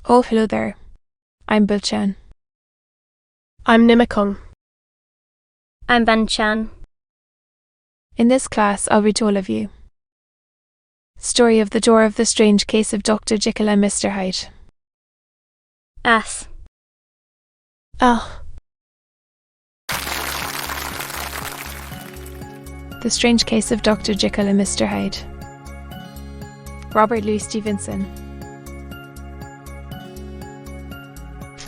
Oh, hello there. I'm Bilchan. I'm Nimakong. I'm Banchan. In this class, I'll read to all of you. Story of the Door of the Strange Case of Dr. Jekyll and Mr. Hyde. Ass. Ah. The Strange Case of Dr. Jekyll and Mr. Hyde. Robert Louis Stevenson.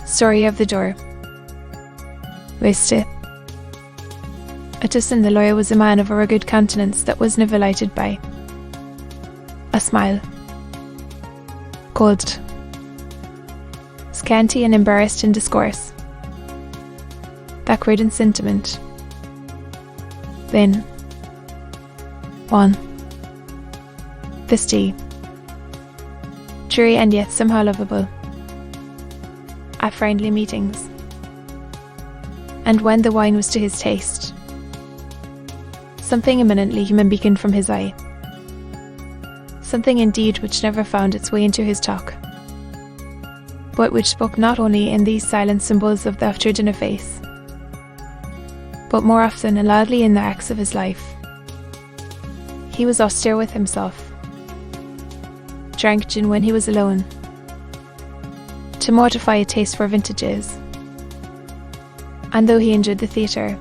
Story of the Door. Waste. Utterson the lawyer was a man of a rugged countenance that was never lighted by a smile. Cold, scanty and embarrassed in discourse, backward in sentiment, then one, fisty, dreary and yet somehow lovable, at friendly meetings, and when the wine was to his taste, something eminently human beaconed from his eye, something indeed which never found its way into his talk, but which spoke not only in these silent symbols of the after-dinner face, but more often and loudly in the acts of his life. He was austere with himself, drank gin when he was alone, to mortify a taste for vintages, and though he enjoyed the theatre,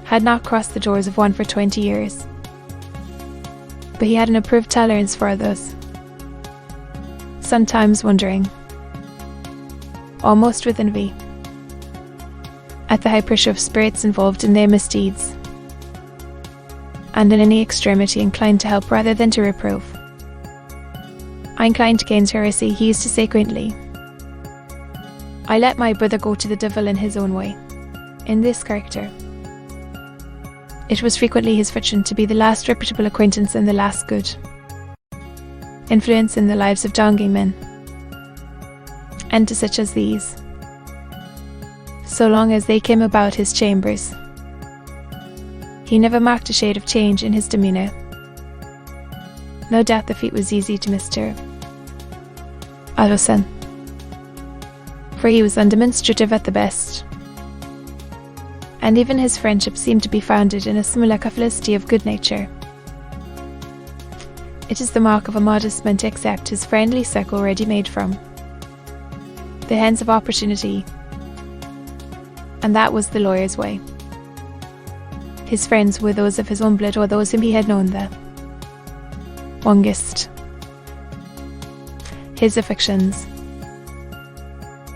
had not crossed the doors of one for 20 years. But he had an approved tolerance for others, sometimes wondering, almost with envy, at the high pressure of spirits involved in their misdeeds, and in any extremity inclined to help rather than to reprove. I inclined against heresy, he used to say quaintly, I let my brother go to the devil in his own way. In this character, it was frequently his fortune to be the last reputable acquaintance and the last good influence in the lives of donging men, and to such as these, so long as they came about his chambers, he never marked a shade of change in his demeanour. No doubt the feat was easy to Mr. Aloud, for he was undemonstrative at the best, and even his friendship seemed to be founded in a similar felicity of good nature. It is the mark of a modest man to accept his friendly circle ready-made from the hands of opportunity, and that was the lawyer's way. His friends were those of his own blood or those whom he had known the longest. His affections,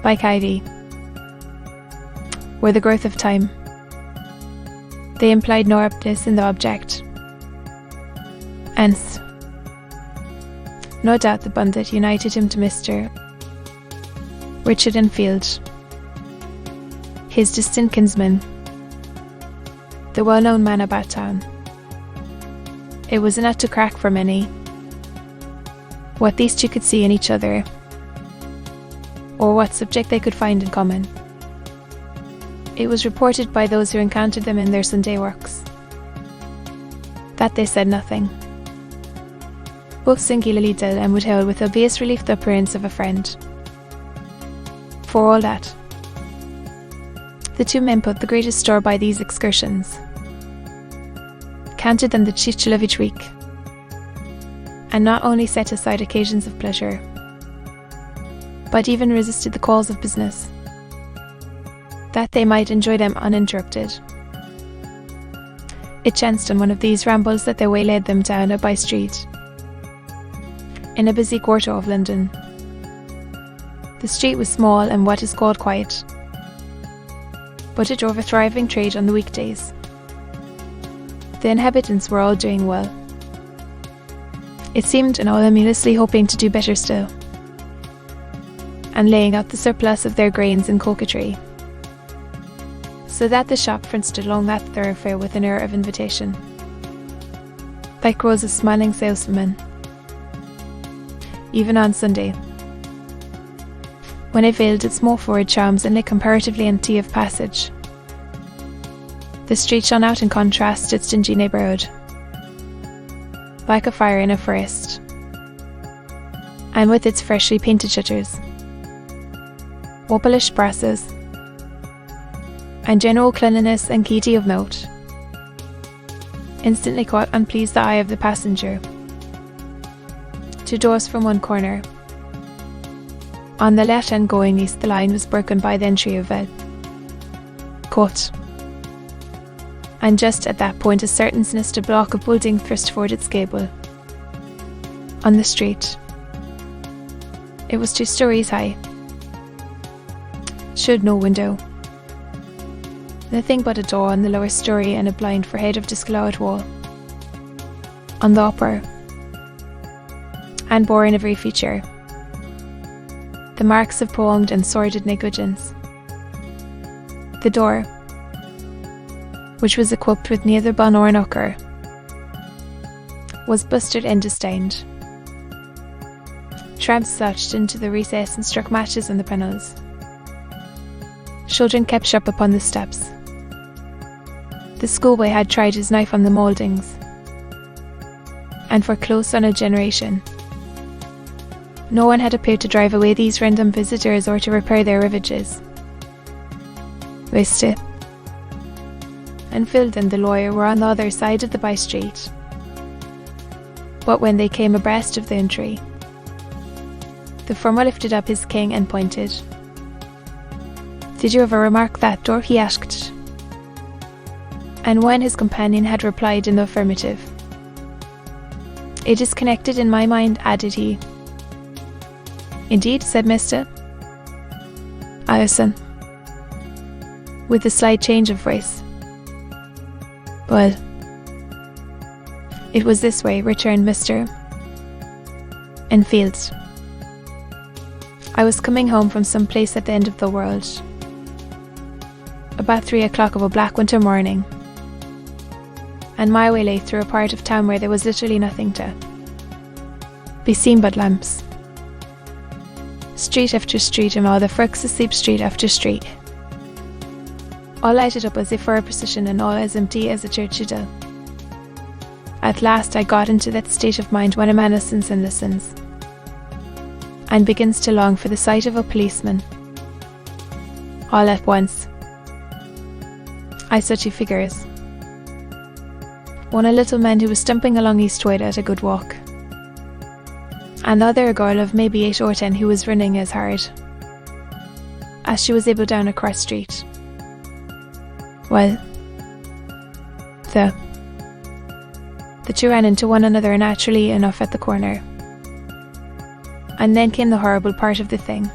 like Hyde, were the growth of time. They implied no aptness in the object. Hence, no doubt the bond that united him to Mr. Richard Enfield, his distant kinsman, the well-known man about town. It was a nut to crack for many, what these two could see in each other, or what subject they could find in common. It was reported by those who encountered them in their Sunday works that they said nothing, both singularly dull and would hail with obvious relief the appearance of a friend. For all that, the two men put the greatest store by these excursions, counted them the chief chill of each week, and not only set aside occasions of pleasure, but even resisted the calls of business, that they might enjoy them uninterrupted. It chanced on one of these rambles that their way led them down a by-street in a busy quarter of London. The street was small and what is called quiet, but it drove a thriving trade on the weekdays. The inhabitants were all doing well, it seemed, and all amulously hoping to do better still, and laying out the surplus of their grains in coquetry, so that the shop front stood along that thoroughfare with an air of invitation, like rows of smiling saleswomen, even on Sunday, when it veiled its more forward charms and lay comparatively empty of passage. The street shone out in contrast to its dingy neighbourhood, like a fire in a forest, and with its freshly painted shutters, opalish brasses, and general cleanliness and gaiety of note, instantly caught and pleased the eye of the passenger. Two doors from one corner. On the left hand going east, the line was broken by the entry of a court, and just at that point a certain sinister block of building thrust forward its gable. On the street. It was 2 stories high. Showed no window. Nothing but a door on the lower story and a blind for head of discoloured wall on the upper, and bore in every feature the marks of prolonged and sordid negligence. The door, which was equipped with neither bun nor knocker, was busted and disdained. Tramps slouched into the recess and struck matches on the panels. Children kept shop upon the steps. The schoolboy had tried his knife on the mouldings, and for close on a generation, no one had appeared to drive away these random visitors or to repair their ravages. Weste and Phil and the lawyer were on the other side of the by street. But when they came abreast of the entry, the former lifted up his cane and pointed. "Did you ever remark that door?" he asked. And when his companion had replied in the affirmative, "It is connected in my mind," added he. "Indeed," said Mr. Allison, with a slight change of voice. "Well, it was this way," returned Mr. Enfield. "I was coming home from some place at the end of the world, about 3 o'clock of a black winter morning, and my way lay through a part of town where there was literally nothing to be seen but lamps. Street after street, and all the folks asleep, street after street, all lighted up as if for a procession, and all as empty as a church citadel. At last I got into that state of mind when a man listens and listens, and begins to long for the sight of a policeman. All at once I saw 2 figures. One a little man who was stumping along eastward at a good walk, and the other a girl of maybe 8 or 10 who was running as hard as she was able down a cross street. Well, the 2 ran into one another naturally enough at the corner. And then came the horrible part of the thing.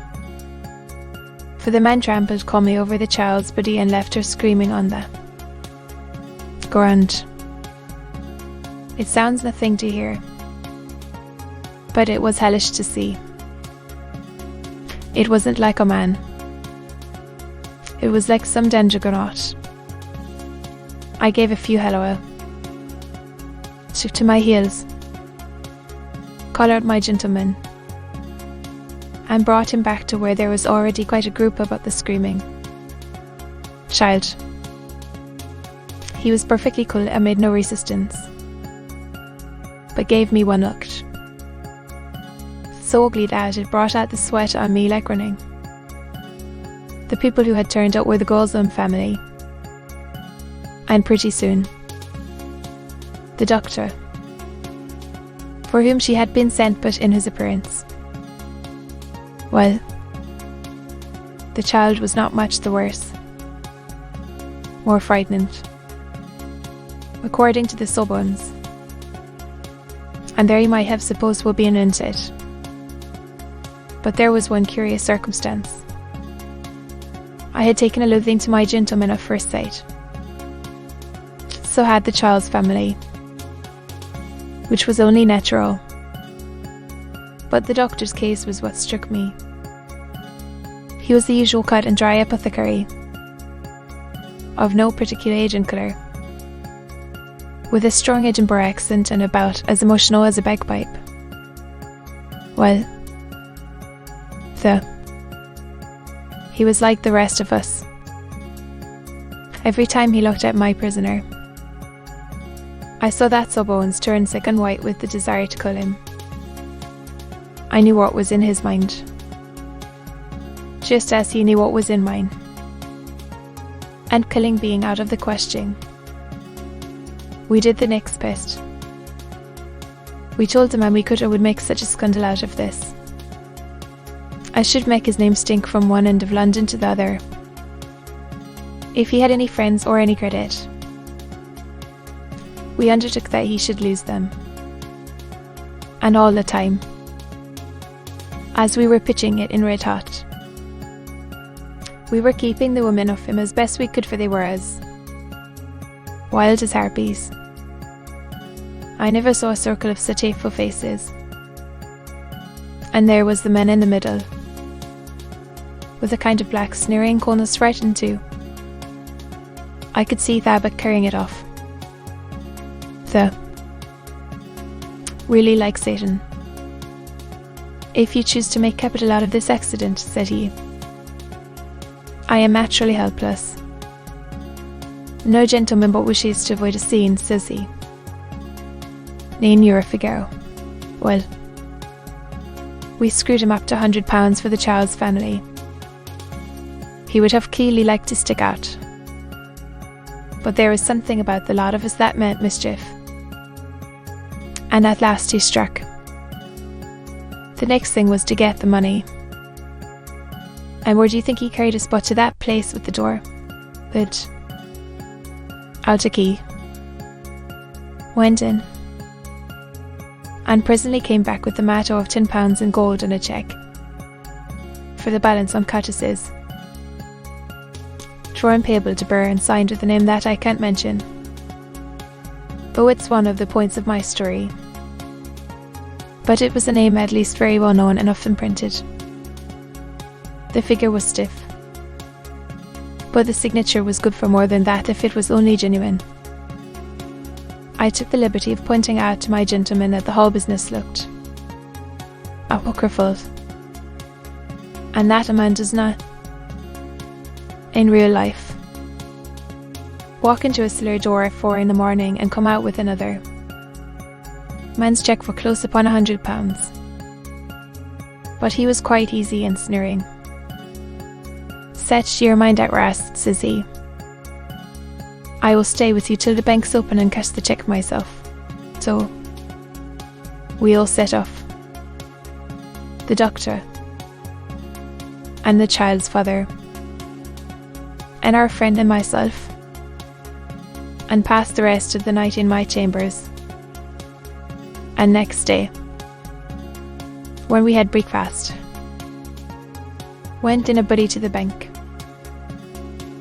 For the man trampled calmly over the child's body and left her screaming on the ground. It sounds nothing to hear, but it was hellish to see. It wasn't like a man. It was like some juggernaut. I gave a few hello, took to my heels, called out my gentleman, and brought him back to where there was already quite a group about the screaming child. He was perfectly cool and made no resistance, but gave me one look, so ugly that it brought out the sweat on me like running. The people who had turned out were the girl's own family, and pretty soon the doctor, for whom she had been sent but in his appearance. Well, the child was not much the worse, more frightened, according to the sub-ones, and there you might have supposed would be an end to it. But there was one curious circumstance. I had taken a loathing to my gentleman at first sight. So had the child's family, which was only natural. But the doctor's case was what struck me. He was the usual cut and dry apothecary, of no particular age and colour, with a strong Edinburgh accent and about as emotional as a bagpipe. Well, he was like the rest of us. Every time he looked at my prisoner, I saw that Sawbones turn sick and white with the desire to kill him. I knew what was in his mind, just as he knew what was in mine. And killing being out of the question, we did the next best. We told the man we could or would make such a scandal out of this. I should make his name stink from one end of London to the other. If he had any friends or any credit, we undertook that he should lose them. And all the time, as we were pitching it in red hot, we were keeping the women off him as best we could, for they were as wild as harpies. I never saw a circle of such hateful faces. And there was the man in the middle, with a kind of black sneering coldness frightened too. I could see Thabit carrying it off. Really like Satan. If you choose to make capital out of this accident, said he, I am naturally helpless. No gentleman but wishes to avoid a scene, says he. Nay, you're a Figaro. Well, we screwed him up to £100 for the child's family. He would have clearly liked to stick out. But there was something about the lot of us that meant mischief. And at last he struck. The next thing was to get the money. And where do you think he carried us but to that place with the door? But out a key. Went in. And presently came back with the matto of £10 in gold and a cheque for the balance on cuttises, drawn payable to Burr and signed with a name that I can't mention. But it's one of the points of my story. But it was a name at least very well known and often printed. The figure was stiff, but the signature was good for more than that if it was only genuine. I took the liberty of pointing out to my gentleman that the whole business looked apocryphal, and that a man does not, in real life, walk into a cellar door at 4 a.m. and come out with another man's cheque for close upon £100. But he was quite easy and sneering. Set your mind at rest, says he. I will stay with you till the bank's open and cash the cheque myself. So we all set off. The doctor and the child's father and our friend and myself, and passed the rest of the night in my chambers. And next day, when we had breakfast, went in a body to the bank.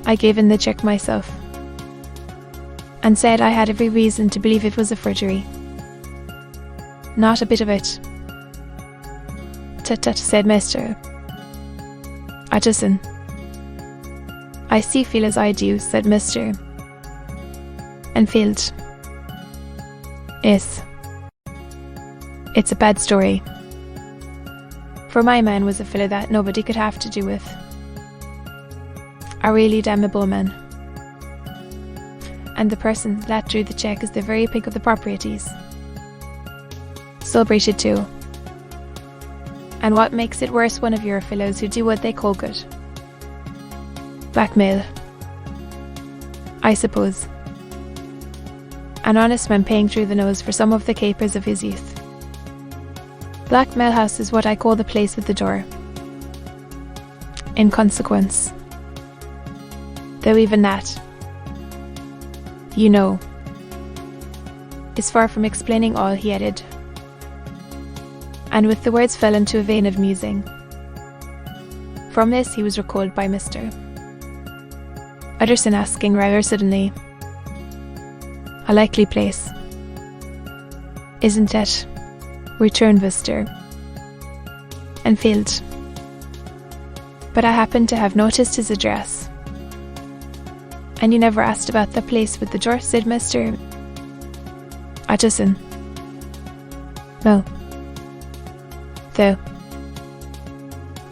I gave in the cheque myself, and said I had every reason to believe it was a forgery. Not a bit of it. Tut tut, said Mr. Utterson. I see feel as I do, said Mr. Enfield. Yes. It's a bad story. For my man was a fellow that nobody could have to do with. A really damnable man. And the person that drew the cheque is the very pick of the proprieties. Celebrated too. And what makes it worse, one of your fellows who do what they call good. Blackmail, I suppose. An honest man paying through the nose for some of the capers of his youth. Blackmail House is what I call the place with the door. In consequence. Though even that, you know, is far from explaining all, he added. And with the words fell into a vein of musing. From this he was recalled by Mr. Utterson asking rather suddenly, a likely place, isn't it? Returned Mr. Enfield. But I happened to have noticed his address. And you never asked about the place with the door, said Mr. Utterson. No. Though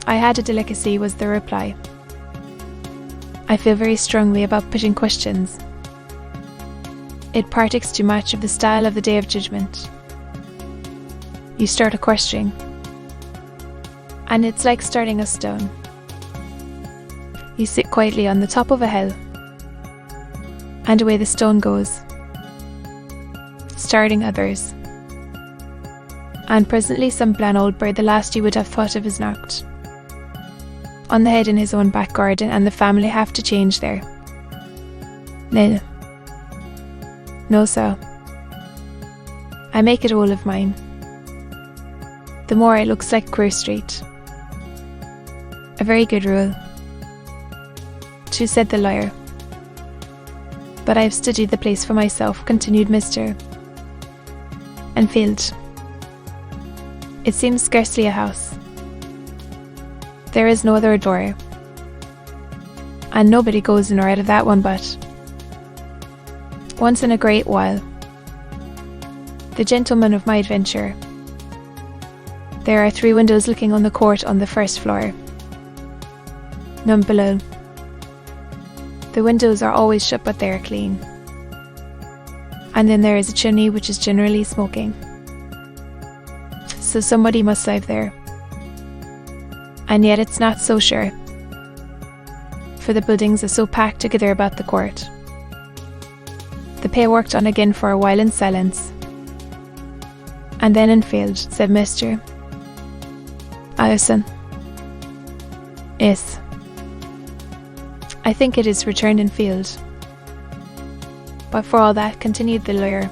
I had a delicacy, was the reply. I feel very strongly about putting questions. It partakes too much of the style of the Day of Judgment. You start a question, and it's like starting a stone. You sit quietly on the top of a hill, and away the stone goes, starting others. And presently some bland old bird, the last you would have thought of, is knocked on the head in his own back garden, and the family have to change there. Nil. No, so. I make it all of mine. The more it looks like Queer Street. A very good rule, too, said the lawyer. But I have studied the place for myself, continued Mr. Enfield. It seems scarcely a house. There is no other door, and nobody goes in or out of that one but once in a great while. The gentleman of my adventure. There are 3 windows looking on the court on the first floor. None below. The windows are always shut, but they are clean. And then there is a chimney which is generally smoking. So somebody must live there. And yet it's not so sure, for the buildings are so packed together about the court. The pair worked on again for a while in silence. And then Enfield said, Mr. Allison. Yes. I think it is, returned Enfield. But for all that, continued the lawyer,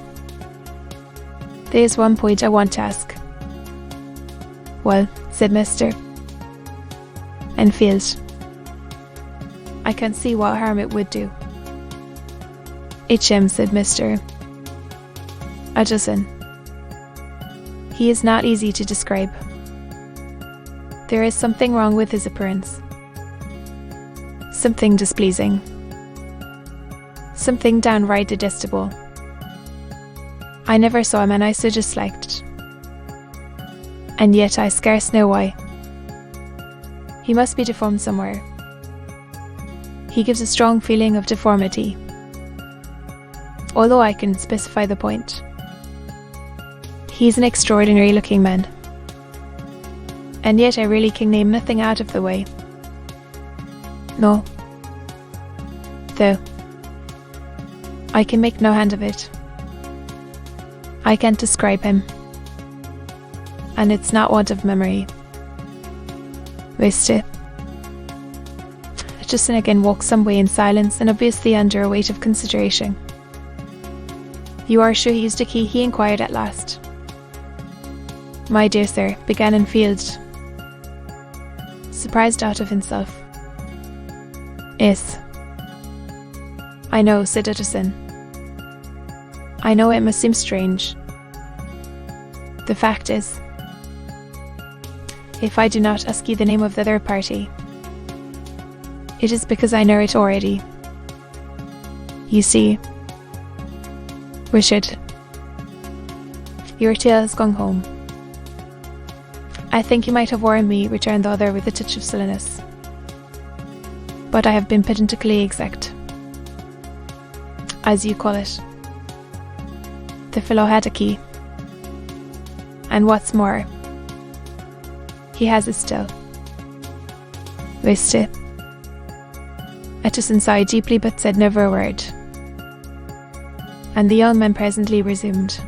there is one point I want to ask. Well, said Mr. Enfield, I can't see what harm it would do. H.M., said Mr. Addison. He is not easy to describe. There is something wrong with his appearance. Something displeasing. Something downright detestable. I never saw a man I so disliked. And yet I scarce know why. He must be deformed somewhere. He gives a strong feeling of deformity, although I can specify the point. He is an extraordinary looking man, and yet I really can name nothing out of the way. No. Though I can make no hand of it. I can't describe him, and it's not want of memory. Waste it. Justin again walked some way in silence, and obviously under a weight of consideration. You are sure he used a key? He inquired at last. My dear sir, began Enfield, surprised out of himself. Yes. I know, said Utterson. I know it must seem strange. The fact is, if I do not ask you the name of the third party, it is because I know it already. You see, Richard, your tale has gone home. I think you might have warned me, returned the other with a touch of silliness. But I have been pedantically exact, as you call it. The fellow had a key. And what's more, he has it still. Waste it. Utterson sighed deeply but said never a word. And the young man presently resumed.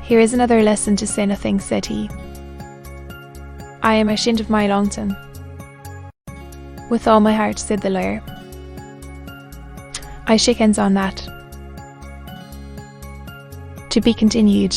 Here is another lesson to say nothing, said he. I am ashamed of my Longton. With all my heart, said the lawyer. I shake hands on that. To be continued.